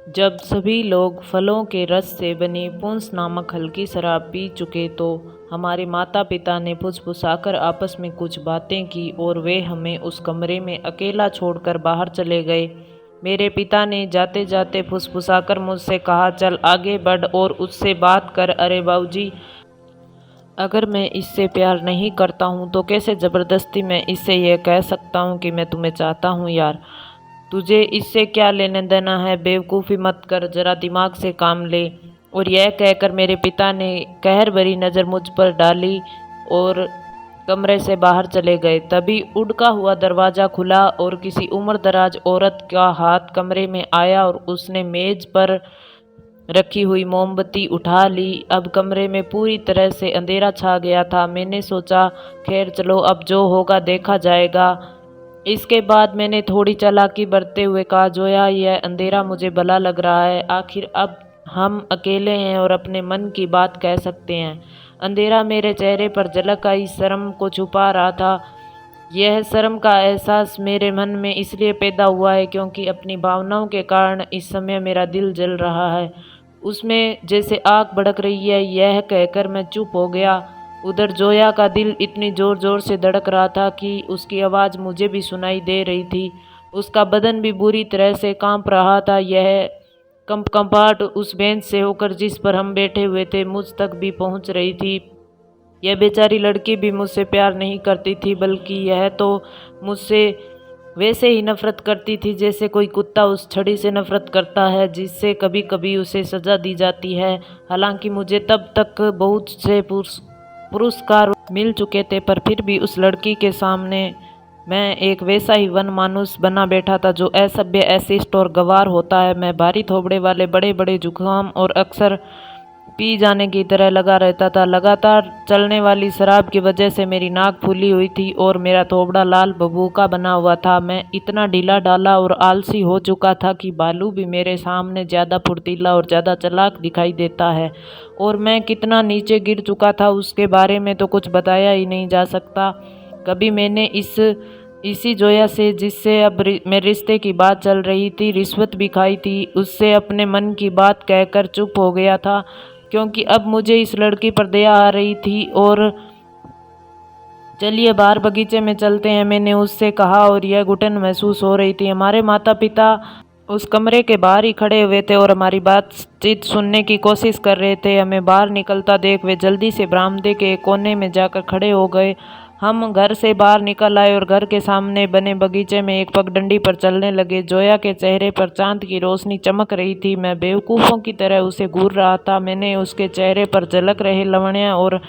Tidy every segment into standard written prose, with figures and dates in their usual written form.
जब सभी लोग फलों के रस से बनी पुंस नामक हल्की शराब पी चुके तो हमारे माता पिता ने फुसफुसाकर आपस में कुछ बातें की और वे हमें उस कमरे में अकेला छोड़कर बाहर चले गए। मेरे पिता ने जाते जाते फुसफुसाकर मुझसे कहा, चल आगे बढ़ और उससे बात कर। अरे बाबूजी, अगर मैं इससे प्यार नहीं करता हूँ तो कैसे ज़बरदस्ती मैं इससे यह कह सकता हूँ कि मैं तुम्हें चाहता हूँ। यार, तुझे इससे क्या लेना देना है, बेवकूफ़ी मत कर, ज़रा दिमाग से काम ले। और यह कहकर मेरे पिता ने कहर भरी नज़र मुझ पर डाली और कमरे से बाहर चले गए। तभी उड़का हुआ दरवाज़ा खुला और किसी उम्रदराज औरत का हाथ कमरे में आया और उसने मेज़ पर रखी हुई मोमबत्ती उठा ली। अब कमरे में पूरी तरह से अंधेरा छा गया था। मैंने सोचा, खैर चलो, अब जो होगा देखा जाएगा। इसके बाद मैंने थोड़ी चालाकी बरतते हुए कहा, जोया, यह अंधेरा मुझे भला लग रहा है। आखिर अब हम अकेले हैं और अपने मन की बात कह सकते हैं। अंधेरा मेरे चेहरे पर झलक आई शर्म को छुपा रहा था। यह शर्म का एहसास मेरे मन में इसलिए पैदा हुआ है क्योंकि अपनी भावनाओं के कारण इस समय मेरा दिल जल रहा है, उसमें जैसे आग भड़क रही है। यह कहकर मैं चुप हो गया। उधर जोया का दिल इतनी ज़ोर ज़ोर से धड़क रहा था कि उसकी आवाज़ मुझे भी सुनाई दे रही थी। उसका बदन भी बुरी तरह से कांप रहा था। यह कंपकंपाहट उस बेंच से होकर जिस पर हम बैठे हुए थे मुझ तक भी पहुंच रही थी। यह बेचारी लड़की भी मुझसे प्यार नहीं करती थी, बल्कि यह तो मुझसे वैसे ही नफरत करती थी जैसे कोई कुत्ता उस छड़ी से नफरत करता है जिससे कभी कभी उसे सज़ा दी जाती है। हालांकि मुझे तब तक बहुत से पुरस्कार मिल चुके थे, पर फिर भी उस लड़की के सामने मैं एक वैसा ही वन मानुस बना बैठा था जो असभ्य, अशिष्ट और गंवार होता है। मैं भारी थोबड़े वाले बड़े बड़े जुकाम और अक्सर पी जाने की तरह लगा रहता था। लगातार चलने वाली शराब की वजह से मेरी नाक फूली हुई थी और मेरा थोबड़ा लाल बबूका बना हुआ था। मैं इतना ढीला ढाला और आलसी हो चुका था कि बालू भी मेरे सामने ज़्यादा फुर्तीला और ज़्यादा चालाक दिखाई देता है, और मैं कितना नीचे गिर चुका था उसके बारे में तो कुछ बताया ही नहीं जा सकता। कभी मैंने इसी जोया से, जिससे अब मेरे रिश्ते की बात चल रही थी, रिश्वत भी खाई थी। उससे अपने मन की बात कहकर चुप हो गया था क्योंकि अब मुझे इस लड़की पर दया आ रही थी। और चलिए बाहर बगीचे में चलते हैं, मैंने उससे कहा, और यह घुटन महसूस हो रही थी। हमारे माता पिता उस कमरे के बाहर ही खड़े हुए थे और हमारी बातचीत सुनने की कोशिश कर रहे थे। हमें बाहर निकलता देख वे जल्दी से बरामदे के कोने में जाकर खड़े हो गए। हम घर से बाहर निकल आए और घर के सामने बने बगीचे में एक पगडंडी पर चलने लगे। जोया के चेहरे पर चांद की रोशनी चमक रही थी। मैं बेवकूफ़ों की तरह उसे घूर रहा था। मैंने उसके चेहरे पर झलक रहे लावण्य और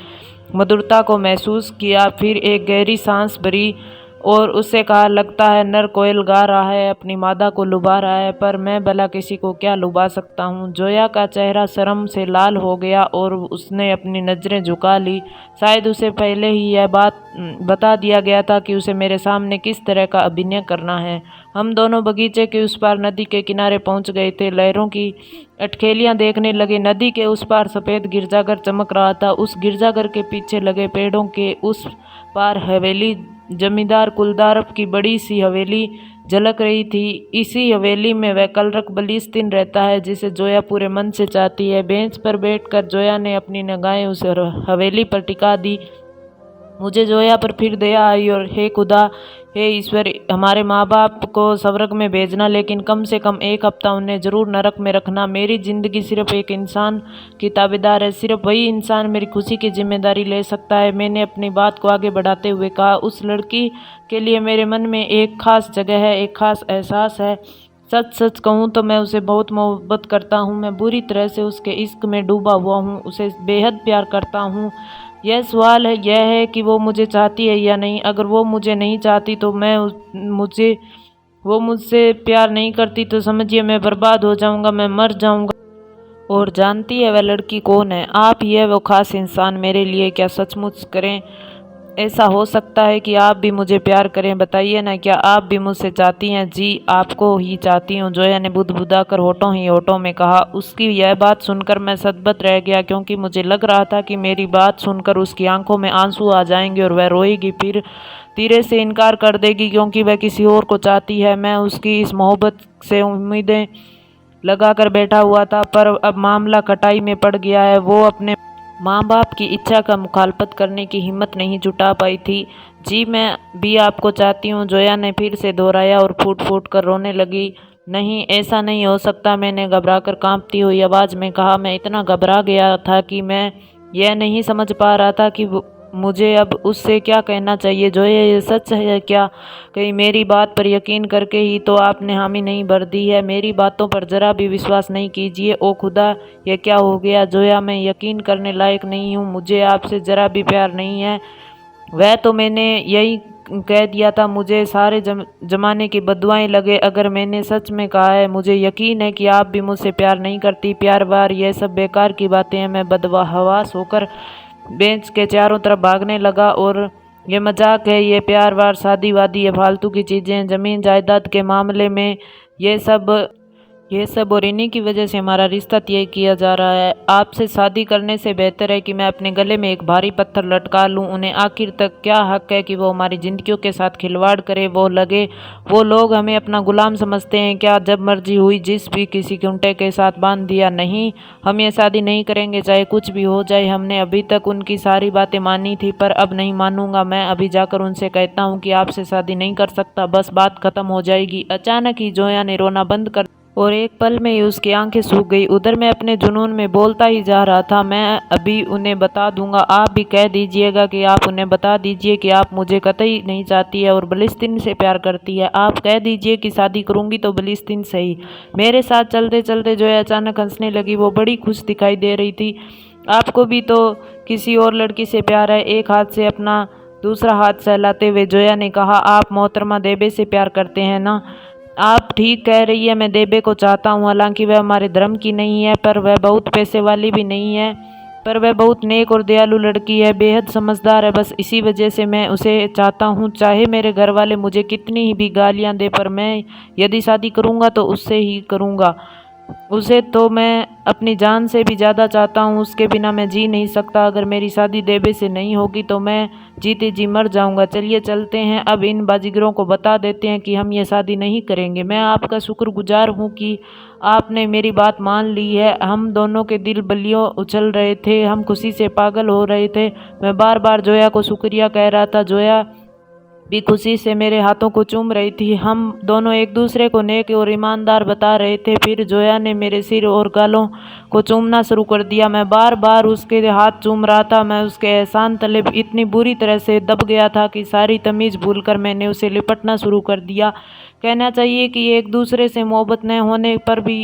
मधुरता को महसूस किया। फिर एक गहरी सांस भरी और उससे कहा, लगता है नर कोयल गा रहा है, अपनी मादा को लुभा रहा है, पर मैं भला किसी को क्या लुभा सकता हूँ। जोया का चेहरा शर्म से लाल हो गया और उसने अपनी नज़रें झुका ली। शायद उसे पहले ही यह बात बता दिया गया था कि उसे मेरे सामने किस तरह का अभिनय करना है। हम दोनों बगीचे के उस पार नदी के किनारे पहुंच गए थे। लहरों की अटखेलियां देखने लगे। नदी के उस पार सफ़ेद गिरजाघर चमक रहा था। उस गिरजाघर के पीछे लगे पेड़ों के उस पार हवेली, जमींदार कुलदारफ की बड़ी सी हवेली झलक रही थी। इसी हवेली में वह कलरक बलिस्तीन रहता है जिसे जोया पूरे मन से चाहती है। बेंच पर बैठकर जोया ने अपनी निगाहें उस हवेली पर टिका दी। मुझे जोया पर फिर दया आई और हे खुदा, हे ईश्वर, हमारे माँ बाप को स्वर्ग में भेजना, लेकिन कम से कम एक हफ्ता उन्हें ज़रूर नरक में रखना। मेरी ज़िंदगी सिर्फ एक इंसान की ताबेदार है, सिर्फ वही इंसान मेरी खुशी की जिम्मेदारी ले सकता है। मैंने अपनी बात को आगे बढ़ाते हुए कहा, उस लड़की के लिए मेरे मन में एक ख़ास जगह है, एक ख़ास एहसास है। सच सच कहूँ तो मैं उसे बहुत मोहब्बत करता हूँ। मैं बुरी तरह से उसके इश्क में डूबा हुआ हूँ, उसे बेहद प्यार करता हूँ। यह सवाल है यह है कि वो मुझे चाहती है या नहीं। अगर वो मुझे नहीं चाहती तो वो मुझसे प्यार नहीं करती तो समझिए मैं बर्बाद हो जाऊंगा, मैं मर जाऊंगा। और जानती है वह लड़की कौन है? आप ही है वो खास इंसान मेरे लिए। क्या सचमुच करें ऐसा हो सकता है कि आप भी मुझे प्यार करें? बताइए ना, क्या आप भी मुझसे चाहती हैं? जी, आपको ही चाहती हूँ, जोया ने बुदबुदाकर होठों ही होठों में कहा। उसकी यह बात सुनकर मैं सदबद रह गया क्योंकि मुझे लग रहा था कि मेरी बात सुनकर उसकी आंखों में आंसू आ जाएंगे और वह रोएगी, फिर धीरे से इनकार कर देगी क्योंकि वह किसी और को चाहती है। मैं उसकी इस मोहब्बत से उम्मीदें लगाकर बैठा हुआ था, पर अब मामला खटाई में पड़ गया है। वो अपने माँ बाप की इच्छा का मुखालफत करने की हिम्मत नहीं जुटा पाई थी। जी मैं भी आपको चाहती हूँ, जोया ने फिर से दोहराया और फूट फूट कर रोने लगी। नहीं, ऐसा नहीं हो सकता, मैंने घबराकर कांपती हुई आवाज़ में कहा। मैं इतना घबरा गया था कि मैं यह नहीं समझ पा रहा था कि मुझे अब उससे क्या कहना चाहिए। जोया, ये सच है क्या? कहीं मेरी बात पर यकीन करके ही तो आपने हामी नहीं भर दी है। मेरी बातों पर ज़रा भी विश्वास नहीं कीजिए। ओ खुदा, ये क्या हो गया? जोया, मैं यकीन करने लायक नहीं हूँ, मुझे आपसे ज़रा भी प्यार नहीं है। वह तो मैंने यही कह दिया था, मुझे सारे जमाने की बददुआएं लगे अगर मैंने सच में कहा है। मुझे यकीन है कि आप भी मुझसे प्यार नहीं करती। प्यार वार ये सब बेकार की बातें हैं। मैं बदहवास होकर बेंच के चारों तरफ भागने लगा। और ये मजाक है, ये प्यार वार शादी वादी ये फालतू की चीज़ें हैं। ज़मीन जायदाद के मामले में ये सब और इन्हीं की वजह से हमारा रिश्ता तय किया जा रहा है। आपसे शादी करने से बेहतर है कि मैं अपने गले में एक भारी पत्थर लटका लूं। उन्हें आखिर तक क्या हक है कि वो हमारी ज़िंदगियों के साथ खिलवाड़ करे? वो लोग हमें अपना गुलाम समझते हैं क्या? जब मर्जी हुई जिस भी किसी कुंटे के साथ बांध दिया। नहीं, हम ये शादी नहीं करेंगे, चाहे कुछ भी हो जाए। हमने अभी तक उनकी सारी बातें मानी थी, पर अब नहीं मानूंगा। मैं अभी जाकर उनसे कहता हूँ कि आपसे शादी नहीं कर सकता, बस बात खत्म हो जाएगी। अचानक ही जोया ने रोना बंद कर और एक पल में ही उसकी आंखें सूख गई। उधर मैं अपने जुनून में बोलता ही जा रहा था, मैं अभी उन्हें बता दूंगा। आप भी कह दीजिएगा कि आप उन्हें बता दीजिए कि आप मुझे कतई नहीं चाहती है और बलिस्तीन से प्यार करती है। आप कह दीजिए कि शादी करूंगी तो बलिस्तीन से ही। मेरे साथ चलते चलते जो है अचानक हंसने लगी। वो बड़ी खुश दिखाई दे रही थी। आपको भी तो किसी और लड़की से प्यार है? एक हाथ से अपना दूसरा हाथ सहलाते हुए जोया ने कहा। आप मोहतरमा देबे से प्यार करते हैं ना? आप ठीक कह रही है, मैं देबे को चाहता हूँ। हालांकि वह हमारे धर्म की नहीं है, पर वह बहुत पैसे वाली भी नहीं है, पर वह बहुत नेक और दयालु लड़की है, बेहद समझदार है। बस इसी वजह से मैं उसे चाहता हूँ। चाहे मेरे घर वाले मुझे कितनी भी गालियाँ दे, पर मैं यदि शादी करूँगा तो उससे ही करूँगा। उसे तो मैं अपनी जान से भी ज़्यादा चाहता हूँ। उसके बिना मैं जी नहीं सकता। अगर मेरी शादी देबे से नहीं होगी तो मैं जीते जी मर जाऊँगा। चलिए चलते हैं, अब इन बाजीगरों को बता देते हैं कि हम ये शादी नहीं करेंगे। मैं आपका शुक्रगुजार हूँ कि आपने मेरी बात मान ली है। हम दोनों के दिल बलियों उछल रहे थे, हम खुशी से पागल हो रहे थे। मैं बार बार जोया को शुक्रिया कह रहा था। जोया भी खुशी से मेरे हाथों को चूम रही थी। हम दोनों एक दूसरे को नेक और ईमानदार बता रहे थे। फिर जोया ने मेरे सिर और गालों को चूमना शुरू कर दिया। मैं बार बार उसके हाथ चूम रहा था। मैं उसके एहसान तले इतनी बुरी तरह से दब गया था कि सारी तमीज़ भूलकर मैंने उसे लिपटना शुरू कर दिया। कहना चाहिए कि एक दूसरे से मोहब्बत न होने पर भी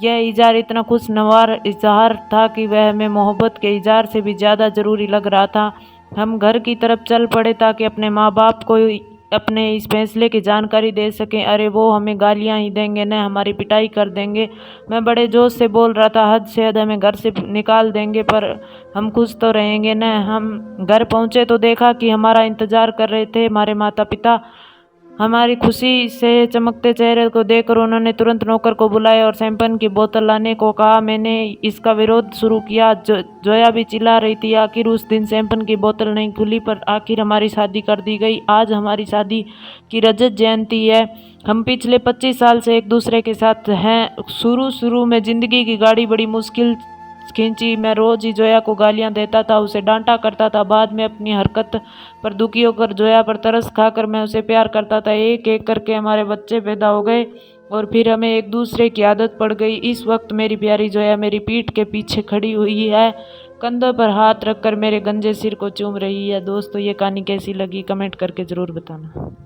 यह इज़हार इतना खुशनवार इज़हार था कि वह हमें मोहब्बत के इज़हार से भी ज़्यादा ज़रूरी लग रहा था। हम घर की तरफ चल पड़े ताकि अपने माँ बाप को अपने इस फैसले की जानकारी दे सकें। अरे वो हमें गालियाँ ही देंगे, न हमारी पिटाई कर देंगे। मैं बड़े जोश से बोल रहा था, हद से हद हमें घर से निकाल देंगे, पर हम खुश तो रहेंगे न। हम घर पहुँचे तो देखा कि हमारा इंतज़ार कर रहे थे हमारे माता पिता। हमारी खुशी से चमकते चेहरे को देखकर उन्होंने तुरंत नौकर को बुलाया और शैंपेन की बोतल लाने को कहा। मैंने इसका विरोध शुरू किया। जोया भी चिल्ला रही थी। आखिर उस दिन शैंपेन की बोतल नहीं खुली, पर आखिर हमारी शादी कर दी गई। आज हमारी शादी की रजत जयंती है। हम पिछले 25 साल से एक दूसरे के साथ हैं। शुरू में ज़िंदगी की गाड़ी बड़ी मुश्किल खींची। मैं रोज़ ही जोया को गालियां देता था, उसे डांटा करता था। बाद में अपनी हरकत पर दुखी होकर जोया पर तरस खाकर मैं उसे प्यार करता था। एक एक करके हमारे बच्चे पैदा हो गए और फिर हमें एक दूसरे की आदत पड़ गई। इस वक्त मेरी प्यारी जोया मेरी पीठ के पीछे खड़ी हुई है, कंधों पर हाथ रखकर मेरे गंजे सिर को चूम रही है। दोस्तों, ये कहानी कैसी लगी कमेंट करके ज़रूर बताना।